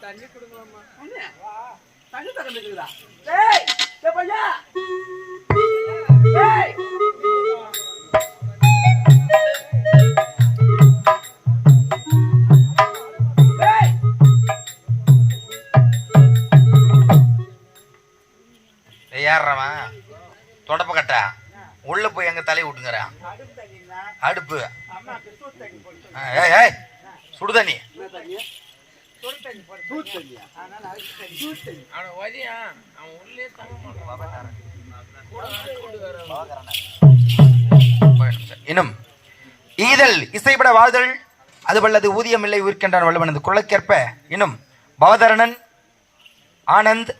தண்ணி கொடுங்கம்மா. தண்ணி தரந்துக்குதா? டேய் டேய் பையா. டேய் ஏறவா தொடப்ப கட்டா உள்ள போய் எங்க தலையை விட்டுங்கிறான். அடுப்பு சுடுதண்ணி இன்னும் ஈதல் இசைப்பட வாழ்தல் அது வல்லது ஊதியம் இல்லை உயிர்க்கின்றான் வல்லவனது குரலுக்கேற்ப இன்னும் பவதரணன் ஆனந்த்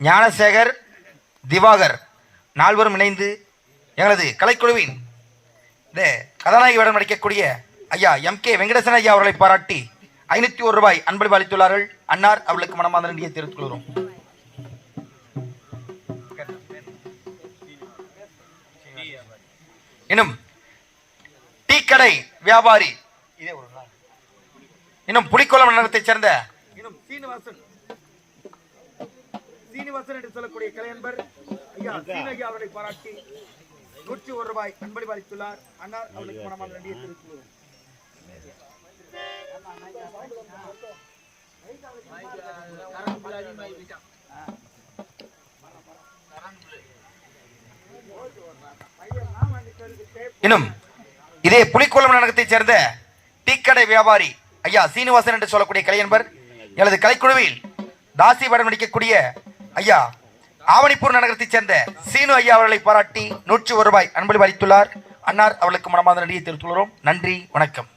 ஞானசேகர் திவாகர் நால்வரும் இணைந்து எங்களது கலைக்குழுவின் இந்த கதாநாயகி வேடம் நடிக்கக்கூடிய ஐயா MK வெங்கடேசன் ஐயா அவர்களை பாராட்டி 501 ரூபாய் அன்பளிப்பு அளித்துள்ளார்கள். அன்னார் அவர்களுக்கு மனமார்ந்த நன்றியை தெரிவித்துக் கொள்கிறோம். இன்னும் டீ கடை வியாபாரி இன்னும் புலிக்கோளம் நகரத்தைச் சேர்ந்த இன்னும் சீனிவாசன் என்று சொல்லக்கூடிய கலையன்பர் ஐயா சீனகி அவர்களை பாராட்டி 101 ரூபாய் அன்பளிப்பு அளித்துள்ளார். அன்னார் அவர்களுக்கு மனமார்ந்த நன்றியை தெரிவித்துக் கொள்கிறோம். இன்னும் இதே புலிக்கோளம் நகரத்தைச் சேர்ந்த டீக்கடை வியாபாரி ஐயா சீனிவாசன் என்று சொல்லக்கூடிய கலையன்பர் எனது கலைக்குழுவில் தாசி படம் நடிக்கக்கூடிய ஐயா ஆவணிப்பூர் நகரத்தைச் சேர்ந்த சீனு ஐயா அவர்களை பாராட்டி 101 ரூபாய் அன்பளிப்பு அளித்துள்ளார். அன்னார் அவர்களுக்கு மனமார்ந்த நன்றியை தெரிவித்துக் கொள்கிறோம். நன்றி, வணக்கம்.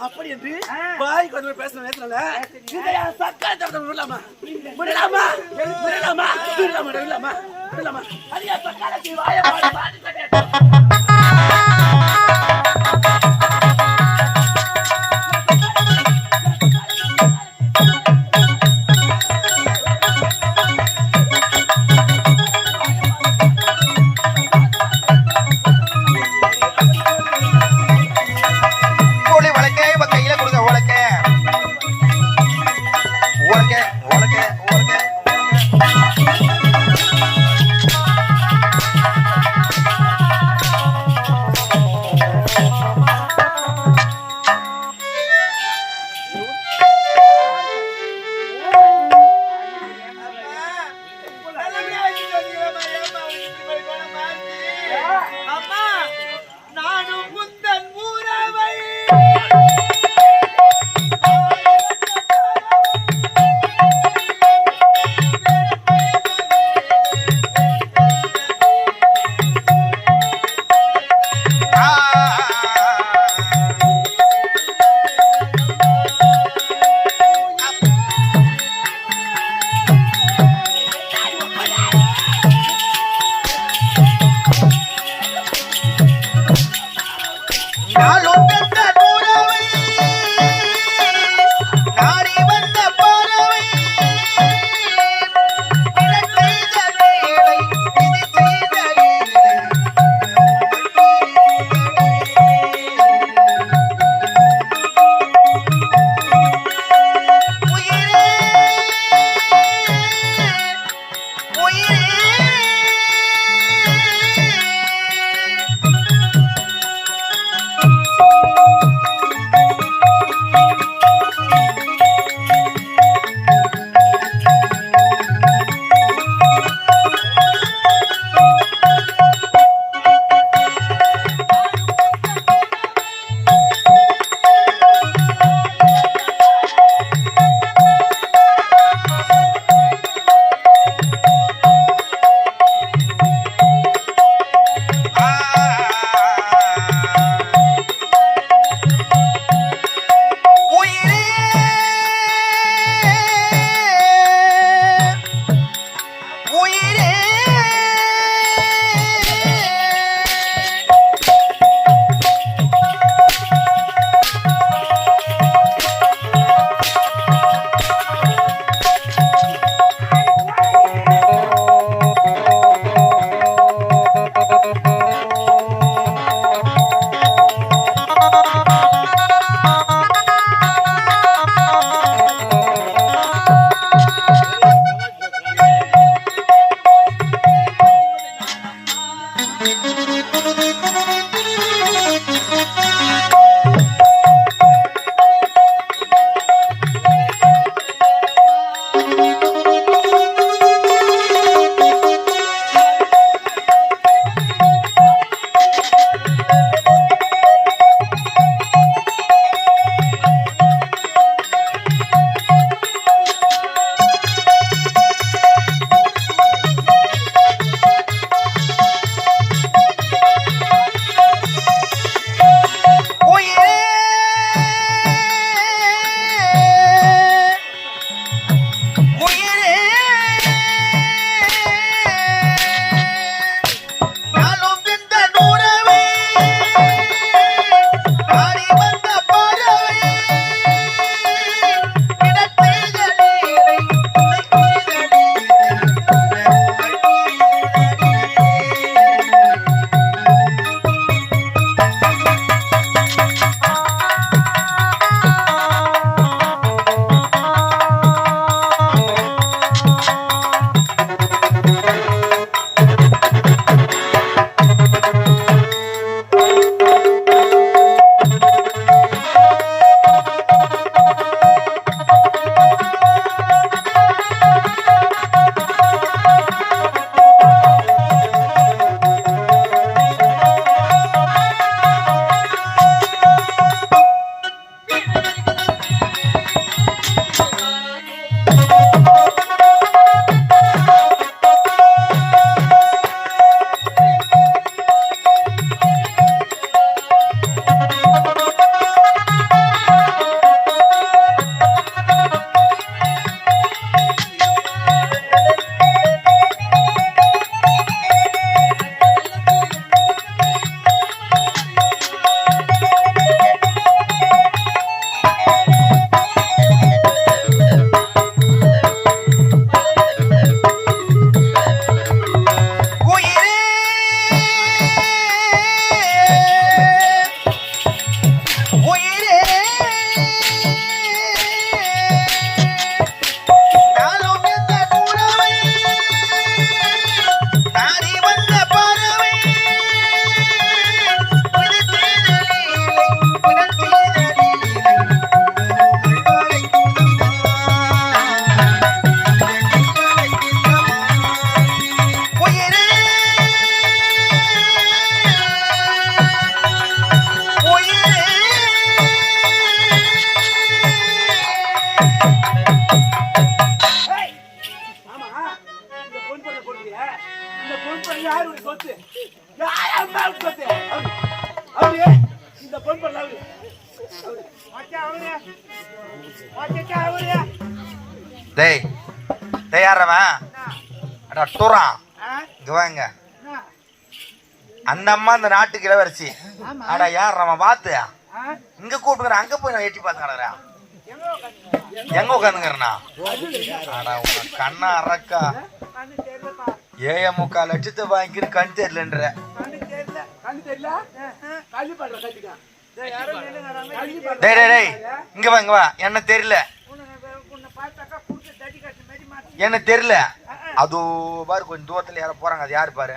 அப்படி என்று பாய் கொஞ்சம் பேச நேரத்துல நாளும் கண்ட தூரவை டேய் டேய் யாரவன் அடா டூரான் இங்க வாங்க அந்த அம்மா அந்த நாட்டுக்கு இளவரசி அடா யாரவன் பார்த்து இங்க கூப்பிட்டுக்கிறேன் அங்க போய் நான் எட்டி பார்த்துக்கிறேன் எங்க உட்காந்துக்கிறேன்னா அடா உங்க கண்ணா அரக்கா 7.25 லட்சத்தை வாங்கிட்டு கண் தெரியலன்ற டேய் டேய் டேய் இங்க வா என்ன தெரியல என்ன தெரியல அதோ பாரு கொஞ்சம் தூரத்துல யார போறாங்க அது யாரு பாரு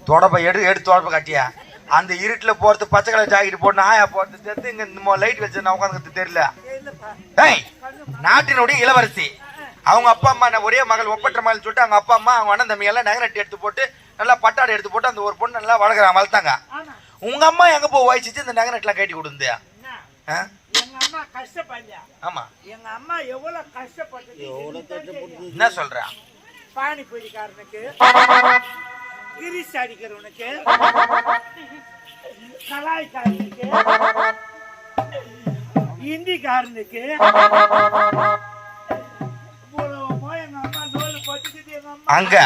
தொடப்ப எடுத்து தொடப்ப காட்டியா அந்த இருட்டுல போறது பச்சை கலர் ஜாக்கெட் போட்டு ஆயா போறது தெரிஞ்சு இங்க இந்த லைட் வச்சு நான் உட்காந்துக்கிறது தெரியல டேய் நாட்டினுடைய இளவரசி அவங்க அப்பா அம்மா ஒரே மகள் ஒப்பற்ற மகள் சொல்லிட்டு அவங்க அப்பா அம்மா அவங்க அண்ணன் தம்பி எல்லாம் நகரட்டி எடுத்து போட்டு நல்லா பட்டாடை எடுத்து போட்டு அந்த ஒரு பொண்ணு நல்லா வளர்த்தாங்க உங்க அம்மா எங்க போய் வாய்ச்சிச்சு இந்த நகரட்லாம் கட்டி கொடுந்து ஆமா எங்க அம்மா எவ்வளவு கஷ்டப்பட்டு என்ன சொல்ற பானிபூரிக்காரனுக்கு கிரிஸ் அடிக்கிறவனுக்கு கலாய்காரனுக்கு இந்திக்காரனுக்கு எங்க அம்மா நோல் பட்டுக்கிட்டு எங்க அம்மா அங்க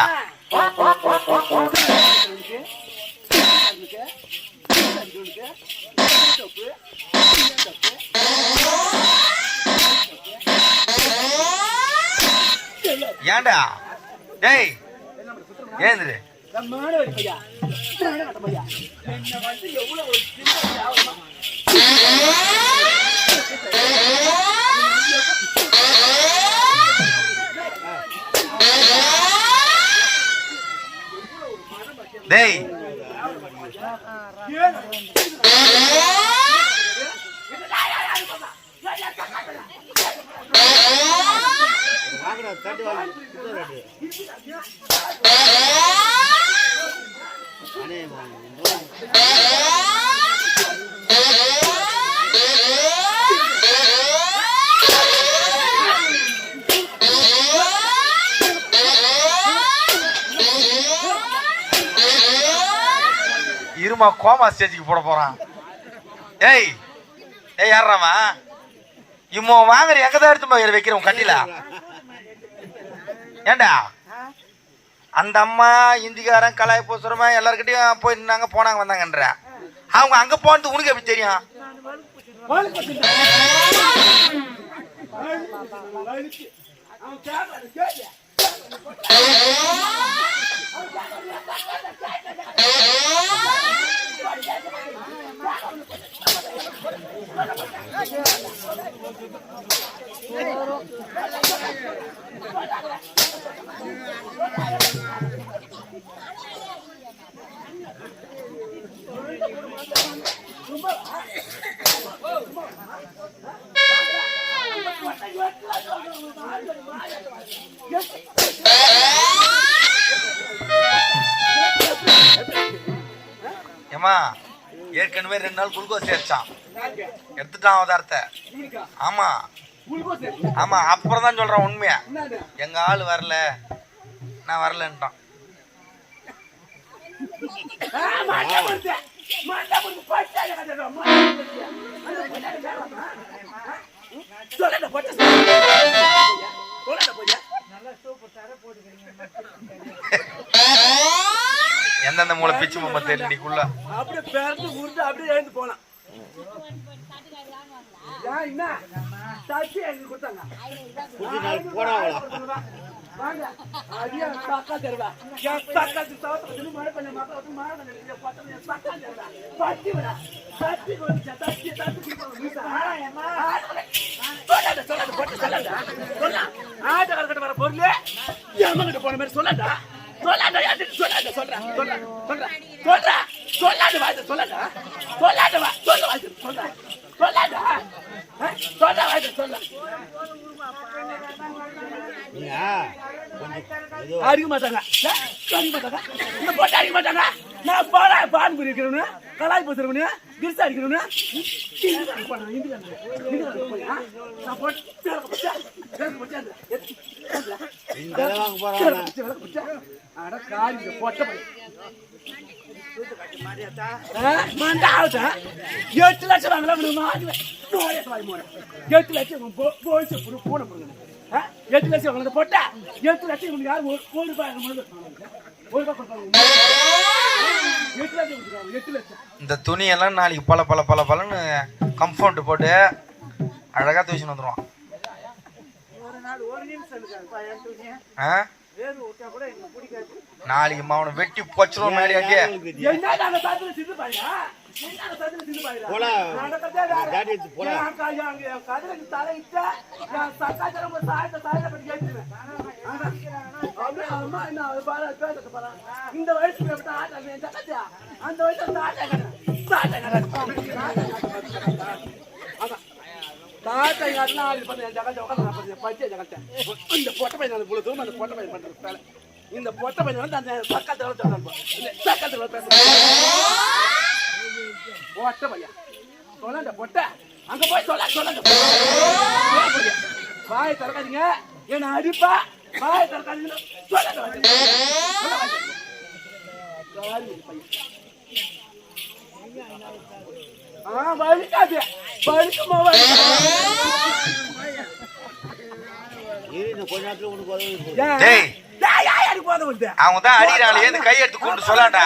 ஏண்டா டேய் ஏந்திரு டேய் இருமா கோமா ஸ்டேஜுக்கு போட போறான் ஏய் ஏய் யாராமா இம்மோ வாங்குற எங்கதான் எடுத்து போய் வைக்கிறோம் கட்டில ஏண்டா அந்த அம்மா இந்திக்காரன் கலாய் பூசுறமா எல்லாருக்கிட்டையும் போய் நின்னாங்க போனாங்க வந்தாங்கன்ற அவங்க அங்க போனது உனக்கு எப்படி தெரியும் ஏமா ஏற்கனவே 2 நாள் குளுக்கோஸ் ஏற்றான் எடுத்துட்டான் அவதாரத்தை ஆமா ஆமா அப்புறம் தான் சொல்றான் உண்மையா எங்க ஆள் வரல நான் வரலன்ட்டான் எந்தெந்த மூளை பிச்சு பொம்மை தெரியல நீக்குள்ள அப்படியே பேருந்து உருண்டு அப்படியே எழுந்து போலாம் பொருள் போன மாதிரி சொல்லாண்டா அடிக்க மாட்டாங்க அடிக்க மாட்டாங்க நான் பான் இருக்கிறவனு கலாய் போச்சுருவனு கிரிசா அடிக்கிறவனு மண்டாவதா 8 லட்சம் வாங்கலாம் 8 லட்சம் போயிச்சு பூனை போடுங்க 8 லட்சம் வாங்கினது போட்டா 8 லட்சம் உங்களுக்கு யாரும் 1 ரூபாய் 1 ரூபாய் கொடுப்பாங்க 8 லட்சம் கொடுக்குறாங்க 8 லட்சம். இந்த துணியெல்லாம் நாளைக்கு பல கம்ஃபர்ட் போட்டு அழகா துவச்சு வந்துருவான். நாளைக்கு மாவனை வெட்டி போச்சிரும் மேலே அங்கே இந்த வயசுல அந்த வயசுல தாத்தா இந்த பொட்டை பையன் அந்த பொட்டை பையன் பண்றது இந்த பொட்டை பையன் வந்து அந்த பக்கத்துல பொட்டை பையன் சொல்ல பொட்டை அங்க போய் சொல்ல வாய் திறக்காதீங்க என்ன அடிப்பா வாய் திறக்காதீங்க வலிக்காது வலிக்குமா அவங்க தான் அடிக்கிறாங்க ஏன் கை எடுத்து கொண்டு சொல்லாண்டா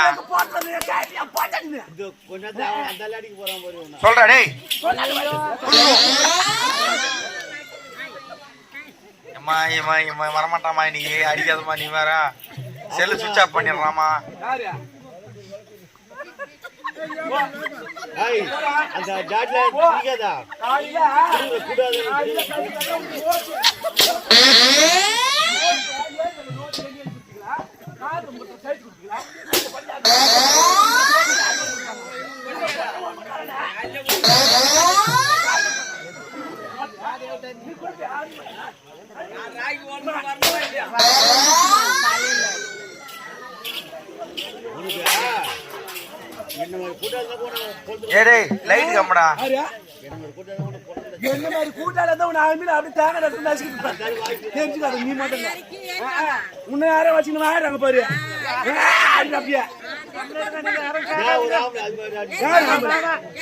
சொல்றா டேய் வரமாட்டாமா நீ அடிக்காதமா நீ வேற செல்லு சுவிட்ச் ஆஃப் பண்ணிடுறாமா அந்த டாட்ல நீங்கதா ஏய் லைட் கம்மடா என்ன மாதிரி கூட்டால தான் உன்னை ஆளுமே அப்படி தேங்க நடந்து நசிக்கிட்டு தெரிஞ்சுக்காது நீ மட்டும் உன்னை யாரும் வச்சுக்கணும் ஆயிடுறாங்க பாரு அப்படியே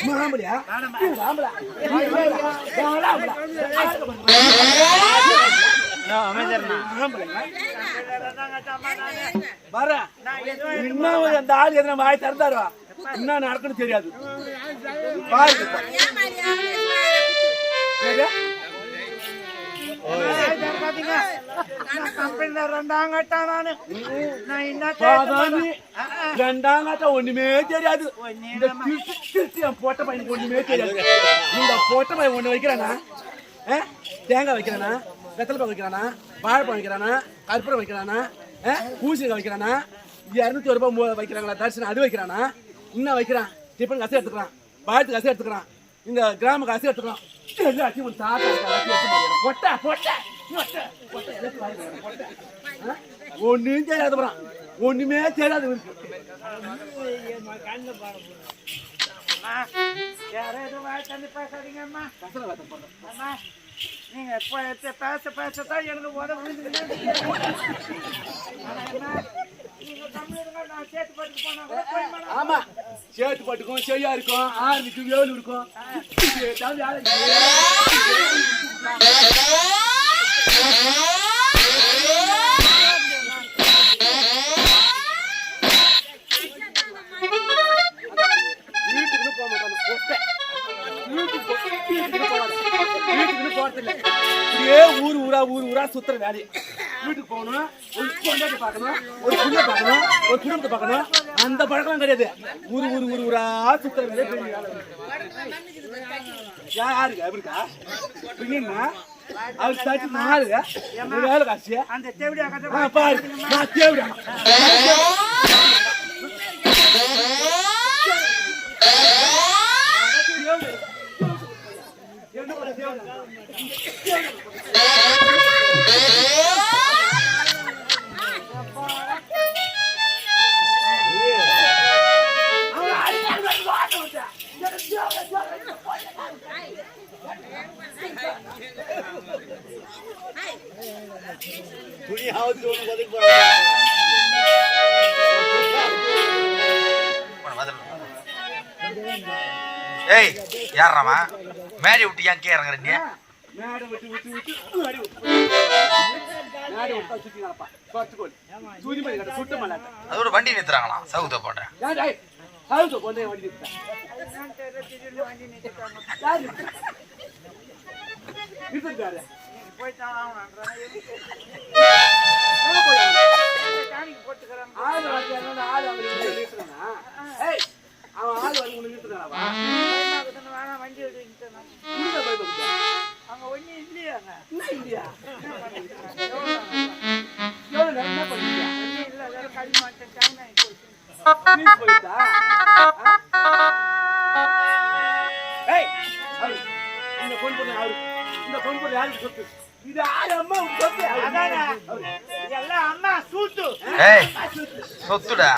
மாம்பழியா வர இன்னும் அந்த ஆள் எதனா வாய் திறந்தாரா என்ன நடக்குன்னு தெரியாது ரெண்டாங்கட்டா ஒண்ணுமே தெரியாது போட்ட பையனுக்கு ஒண்ணுமே தெரியாது இந்த போட்ட பையன் ஒண்ணு வைக்கிறானா தேங்காய் வைக்கிறானா வெத்தலைப்பாய் வைக்கிறானா வாழைப்பழம் வைக்கிறானா கற்பூரம் வைக்கிறானா பூசணிக்காய் வைக்கிறானா 200 ரூபாய் வைக்கிறாங்களா தரிசனம் அது வைக்கிறானா இன்னும் வைக்கிறான் டிஃபன் காசு எடுத்துக்கிறான் பாயத்துக்கு காசு எடுத்துக்கிறான் இந்த கிராம காசு எடுத்துக்கிறான் ஒன்னும் தெரியாது ஒண்ணுமே தெரியாது நீங்க பேசதான் எனக்கு ஆமா சேட்டு பட்டுக்கும் செய்யா இருக்கும் ஆறுக்கு வேலு இருக்கும் வீட்டுக்கு போக மாட்டாங்க வீட்டுக்கு போறதில்லை இதே ஊரா சுத்துற வேலையை வீட்டுக்கு போகணும் ஒரு பொண்டாட்டி பார்க்கணும் ஒரு புள்ள பார்க்கணும் ஒரு குடும்பத்தை பார்க்கணும் அந்த பழக்கம் கிடையாது ஊரா சுத்துற வேலையை யாருக்கா எப்படிக்கா பின்னா அவருக்கு சாட்சி மாறுங்க வேலை காசு அந்த தேவடியா பாரு நான் தேவடியா ஏய் யாராமா மேரி விட்டு ஏன் கே இறங்குற நீ மேடை விட்டு மேடை விட்டா சுத்தி நடப்பா பார்த்துக்கோள் சூதி மாதிரி கட்ட சுட்ட மாட்டாங்க அதோட வண்டி நிறுத்துறாங்களாம் சவுத்த போட்டேன் ஏன்டா ஹவுஸ் கொண்டே வண்டி நிறுத்தா யார் நிறுத்தாரு ஆள் வந்து ஆள் அவங்க நிறுத்துறானா ஏய் அவன் ஆள் வந்து உன்னை நிறுத்துறானா வண்டி எடுத்துட்டான் அங்க ஒண்ணு இல்லையாங்க இல்லையா எவ்வளவு என்ன பண்ணீங்க இல்ல அதெல்லாம் களி மாட்டேன் டைம் ஆகி போச்சு போயிட்டா ஏய் இந்த ஃபோன் பண்ணி அவரு இந்த ஃபோன் பண்ணி யாருக்கு சொத்து இது யாரு அம்மா சொத்து அதானே இதெல்லாம் அம்மா சூத்து ஏய் சொத்துடா